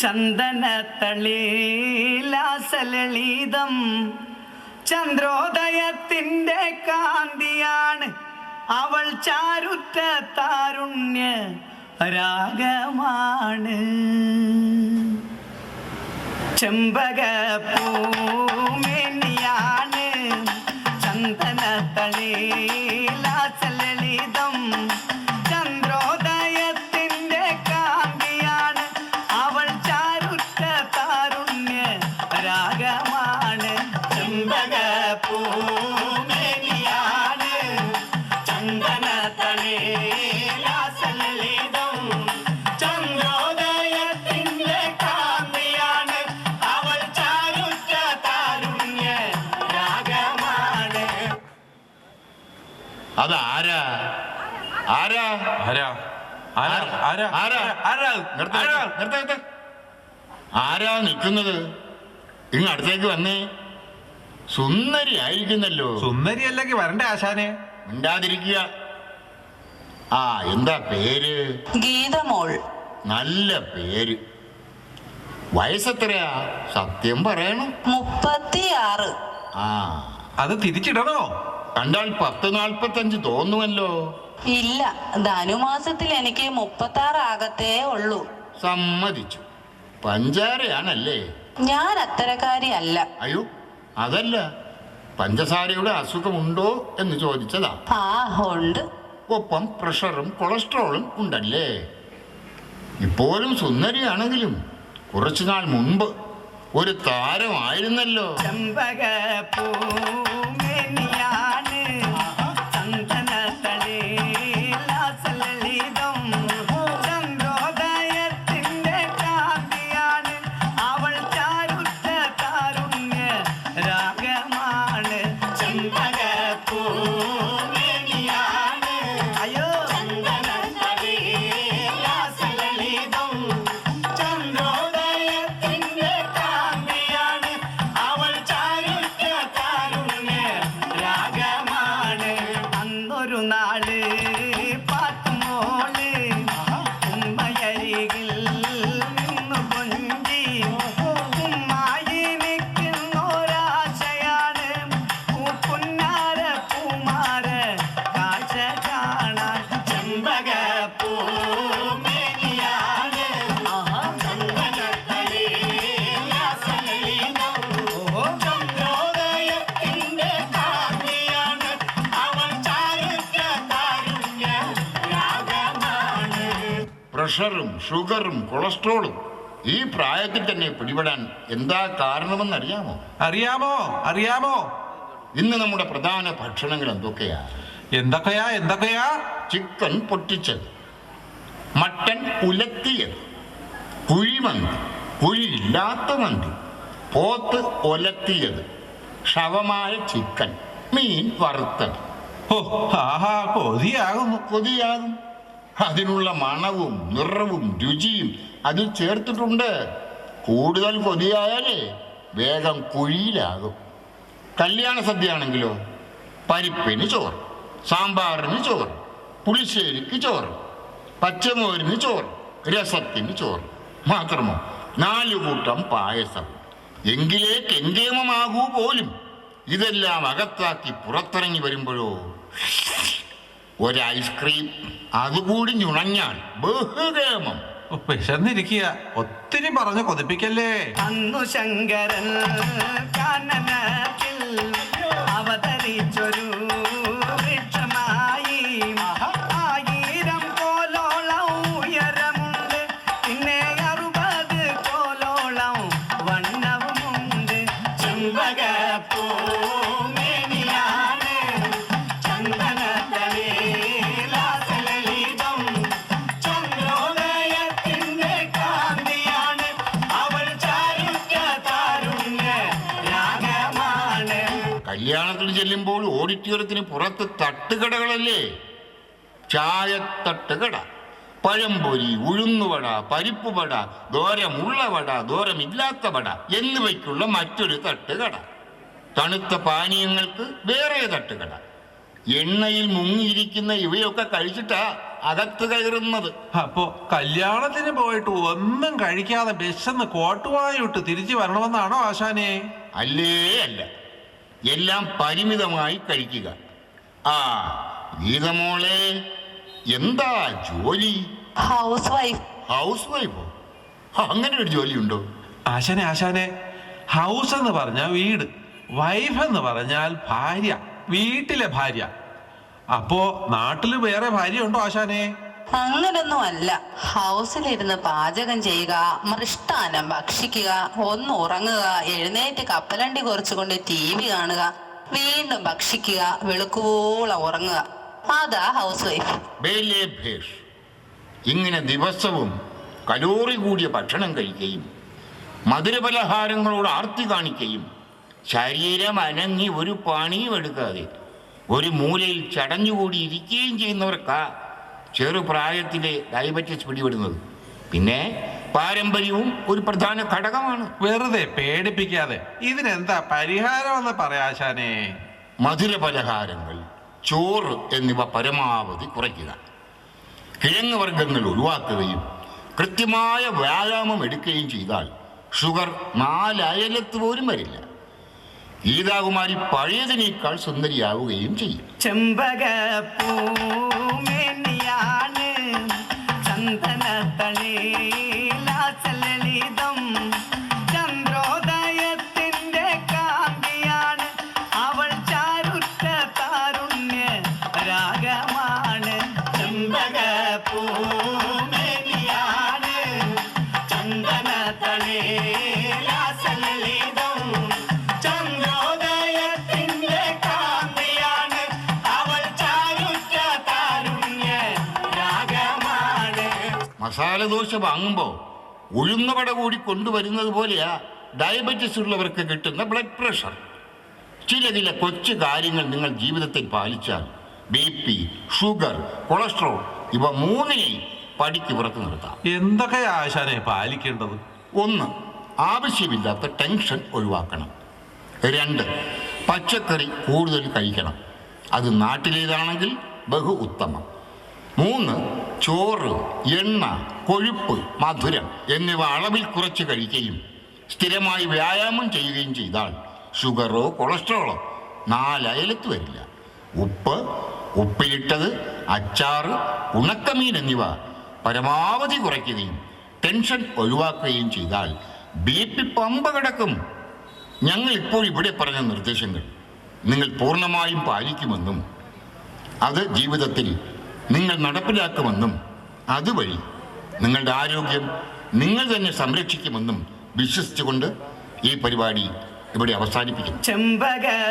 ചന്ദനത്തളിലാസലളിതം ചന്ദ്രോദയത്തിൻ്റെ കാന്തിയാണ് അവൾ ചാരുറ്റ താരുണ്യ രാഗമാണ്. ചെമ്പകപ്പൂമേനിയാണ് ചന്ദനത്തളിലാസലളിതം ചന്ദ്രോദയത്തിൻ്റെ കാന്തിയാണ് അവൾ ചാരുറ്റ താരുണ്യ രാഗമാണ്. ചെമ്പകപ്പൂമേനിയാണ് ചന്ദനത്തളിലാസലളിതം ചന്ദ്രോദയത്തിൻ്റെ കാന്തിയാണ് അവൾ ചാരുറ്റ താരുണ്യ രാഗമാണ്. അതാരാ ആരാ ആരാ ആരാ ആരാ ആരാ ആരാ നിൽക്കുന്നത്? ഇങ്ങടുത്തേക്ക് വന്നേ. സുന്ദരി ആയിരിക്കുന്നല്ലോ. സുന്ദരി അല്ലെങ്കിൽ വരണ്ടേ ആശാനെ? മിണ്ടാതിരിക്കുക. ആ എന്താ പേര്? ഗീതമോൾ. നല്ല പേര്. വയസ്സെത്രയാ? സത്യം പറയണം. 36. ആ അത് തിരിച്ചിടണോ? കണ്ടാൽ 10-45 തോന്നുമല്ലോ. ഇല്ല, ധനുമാസത്തിൽ എനിക്ക് 36 ആകത്തേ ഉള്ളൂ. സമ്മതിച്ചു. പഞ്ചാരയാണല്ലേ? ഞാൻ അത്തരക്കാരി അല്ല. അയ്യോ അതല്ല, പഞ്ചസാരയുടെ അസുഖമുണ്ടോ എന്ന് ചോദിച്ചതാ. ആ ഉണ്ട്. ഒപ്പം പ്രഷറും കൊളസ്ട്രോളും ഉണ്ടല്ലേ? ഇപ്പോഴും സുന്ദരിയാണെങ്കിലും കുറച്ചുനാൾ മുൻപ് ഒരു താരമായിരുന്നല്ലോ. ചെമ്പകപ്പൂമേനിയാണ് ചന്ദനത്തളിലാസലളിതം ചന്ദ്രോദയത്തിൻ്റെ കാന്തിയാണ് അവൾ ചാരുറ്റ താരുണ്യ രാഗമാണ്. ചെമ്പകപ്പൂമേനിയാണ് അയ്യോ ചന്ദനത്തളിലാസലളിതം ചന്ദ്രോദയത്തിൻ്റെ കാന്തിയാണ് അവൾ ചാരുറ്റ താരുണ്യ രാഗമാണ്. അന്നൊരു നാള് പാത്തുമോള് ഉമ്മയരികിൽ നിന്നു കൊഞ്ചി ഉമ്മായി നിൽക്കുന്നൊരാശയാണ് പൂപ്പുന്നാര പൂമാര കാഴ്ച കാണാൻ. ചെമ്പകപ്പൂമേനിയാണ് ചന്ദനത്തളിലാസലളിതം ചന്ദ്രോദയത്തിൻ്റെ കാന്തിയാണ് അവൾ ചാരുറ്റ താരുണ്യ രാഗമാണ്. പ്രഷറും ഷുഗറും കൊളസ്ട്രോളും ഈ പ്രായത്തിൽ തന്നെ പിടിപെടാൻ എന്താ കാരണമെന്നറിയാമോ? അറിയാമോ അറിയാമോ? ഇന്ന് നമ്മുടെ പ്രധാന ഭക്ഷണങ്ങൾ എന്തൊക്കെയാ? എന്തൊക്കെയാ? ചിക്കൻ പൊട്ടിച്ചത്, മട്ടൻ ഉലത്തിയത്, കുഴിമന്തി, കുഴിയില്ലാത്ത മന്തി, പോത്ത് ഒലത്തിയത്, ഷവമായ ചിക്കൻ, മീൻ വറുത്തത്. ഓ ആഹാ, കൊതിയാകുന്നു. കൊതിയാകും. അതിനുള്ള മണവും നിറവും രുചിയും അതിൽ ചേർത്തിട്ടുണ്ട്. കൂടുതൽ കൊതിയായാലേ വേഗം കുഴിയിലാകും. കല്യാണ സദ്യ ആണെങ്കിലോ പരിപ്പിന് ചോറ്, സാമ്പാറിന് ചോറ്, പുളിശ്ശേരിക്ക് ചോറ്, പച്ചമോരിന് ചോറ്, രസത്തിന് ചോറ്. മാത്രമോ 4 കൂട്ടം പായസം. എങ്കിലേ കെങ്കേമമാകൂ പോലും. ഇതെല്ലാം അകത്താക്കി പുറത്തിറങ്ങി വരുമ്പോഴോ ഒരു ഐസ്ക്രീം, അതുകൂടി ഞുണഞ്ഞാൽ ബഹുകേമം. വിശന്നിരിക്കുക. ഒത്തിരി പറഞ്ഞു കൊതിപ്പിക്കല്ലേ. അന്നു ശങ്കരൻ കാനനത്തിൽ അവതരിച്ചൊരു വൃക്ഷമായി 1000 കോലോളം ഉയരമുണ്ട്, പിന്നെ 60 കോലോളം വണ്ണവുമുണ്ട്. ചെമ്പകപ്പൂമേനിയാണ് ചന്ദനത്തളിലാസലളിതം ചന്ദ്രോദയത്തിൻ്റെ കാന്തിയാണ് അവൾ ചാരുറ്റ താരുണ്യ രാഗമാണ്. കല്യാണത്തിന് ചെല്ലുമ്പോൾ ഓഡിറ്റോറിയത്തിന് പുറത്ത് തട്ടുകടകളല്ലേ? ചായത്തട്ടുകട, പഴംപൊരി, ഉഴുന്നുവട, പരിപ്പുവട, ദോരമുള്ള വട, ദോരമില്ലാത്ത വട എന്നിവയ്ക്കുള്ള മറ്റൊരു തട്ടുകട. തണുത്ത പാനീയങ്ങൾക്ക് വേറെ തട്ടുകട. എണ്ണയിൽ മുങ്ങിയിരിക്കുന്ന ഇവയൊക്കെ കഴിച്ചിട്ടാ അകത്ത് കയറുന്നത്. അപ്പോ കല്യാണത്തിന് പോയിട്ട് ഒന്നും കഴിക്കാതെ വിശന്ന് കോട്ടുവായിട്ട് തിരിച്ചു വരണമെന്നാണോ ആശാനെ? അല്ലേ അല്ല, എല്ലാം പരിമിതമായി കഴിക്കുക. ആ ഗീതമോളെ, എന്താ ജോലി? House wife. ഹൗസ് വൈഫോ? അങ്ങനെ ഒരു ജോലിയുണ്ടോ? ആശാനെ ഹൗസ് എന്ന് പറഞ്ഞാൽ വീട്, വൈഫ് എന്ന് പറഞ്ഞാൽ ഭാര്യ, വീട്ടിലെ ഭാര്യ. അപ്പോ നാട്ടില് വേറെ ഭാര്യ ഉണ്ടോ ആശാനെ? അങ്ങനൊന്നും അല്ല. ഹൗസിലിരുന്ന് പാചകം ചെയ്യുക, മൃഷ്ടാനം ഭക്ഷിക്കുക, ഒന്ന് ഉറങ്ങുക, എഴുന്നേറ്റ് കപ്പലണ്ടി കുറച്ചുകൊണ്ട് TV കാണുക, വീണ്ടും ഭക്ഷിക്കുക, വെളുക്കുവോളം ഉറങ്ങുക, അതാ ഹൗസ് വൈഫ്. ബേലേ ഭേഷ്. ഇങ്ങനെ ദിവസവും കലോറി കൂടിയ ഭക്ഷണം കഴിക്കുകയും മധുരപലഹാരങ്ങളോട് ആർത്തി കാണിക്കുകയും ശരീരം അനങ്ങി ഒരു പണിയും എടുക്കാതെ ഒരു മൂലയിൽ ചടഞ്ഞുകൂടി ഇരിക്കുകയും ചെയ്യുന്നവർക്കാ ചെറുപ്രായത്തിലെ ഡയബറ്റീസ് പിടിപെടുന്നത്. പിന്നെ പാരമ്പര്യവും ഒരു പ്രധാന ഘടകമാണ്. വെറുതെ പേടിപ്പിക്കാതെ ഇതിനെന്താ പരിഹാരമെന്ന് പറയാശാനെ? മധുരപലഹാരങ്ങൾ, ചോറ് എന്നിവ പരമാവധി കുറയ്ക്കുക. കിഴങ്ങ് വർഗ്ഗങ്ങൾ ഒഴിവാക്കുകയും കൃത്യമായ വ്യായാമം എടുക്കുകയും ചെയ്താൽ ഷുഗർ 4 അയലത്ത് പോലും വരില്ല. ഗീതാകുമാരി പഴയതിനേക്കാൾ സുന്ദരിയാവുകയും ചെയ്യും. ചെമ്പകപ്പൂമേനിയാണ് ചന്ദനത്തളിലളിതം, ചന്ദ്രോദയത്തിന്റെ കാന്തിയാണ് അവൾ, ചാരുറ്റ താരുണ്യ രാഗമാണ്. ചെമ്പകപ്പൂമേനിയാണ് ചന്ദനത്തളിലളിതം, ചന്ദ്രോദയത്തിന്റെ കാന്തിയാണ് അവൾ, ചാരുറ്റ താരുണ്യ രാഗമാണ്. മസാല ദോശ വാങ്ങുമ്പോൾ ഉഴുന്നുവട കൂടി കൊണ്ടുവരുന്നത് പോലെയാ ഡയബറ്റീസ് ഉള്ളവർക്ക് കിട്ടുന്ന ബ്ലഡ് പ്രഷർ. ചില കൊച്ചു കാര്യങ്ങൾ നിങ്ങൾ ജീവിതത്തിൽ പാലിച്ചാൽ BP, ഷുഗർ, കൊളസ്ട്രോൾ ഇവ 3നെയും പടിക്ക് പുറത്ത് നിർത്താം. എന്തൊക്കെയാ ആശാനെ പാലിക്കേണ്ടത്? 1. ആവശ്യമില്ലാത്ത ടെൻഷൻ ഒഴിവാക്കണം. 2. പച്ചക്കറി കൂടുതൽ കഴിക്കണം. അത് നാട്ടിലേതാണെങ്കിൽ ബഹു ഉത്തമം. 3. ചോറ്, എണ്ണ, കൊഴുപ്പ്, മധുരം എന്നിവ അളവിൽ കുറച്ച് കഴിക്കുകയും സ്ഥിരമായി വ്യായാമം ചെയ്യുകയും ചെയ്താൽ ഷുഗറോ കൊളസ്ട്രോളോ 4 അയലത്ത് വരില്ല. ഉപ്പ്, ഉപ്പിലിട്ടത്, അച്ചാറ്, ഉണക്കമീൻ എന്നിവ പരമാവധി കുറയ്ക്കുകയും ടെൻഷൻ ഒഴിവാക്കുകയും ചെയ്താൽ BP പമ്പ കിടക്കും. ഞങ്ങൾ ഇപ്പോൾ ഇവിടെ പറഞ്ഞ നിർദ്ദേശങ്ങൾ നിങ്ങൾ പൂർണ്ണമായും പാലിക്കുമെന്നും അത് ജീവിതത്തിൽ നിങ്ങൾ നടപ്പിലാക്കുമെന്നും അതുവഴി നിങ്ങളുടെ ആരോഗ്യം നിങ്ങൾ തന്നെ സംരക്ഷിക്കുമെന്നും വിശ്വസിച്ചുകൊണ്ട് ഈ പരിപാടി ഇവിടെ അവസാനിപ്പിക്കുന്നു. ചെമ്പകപ്പൂമേനിയാണ്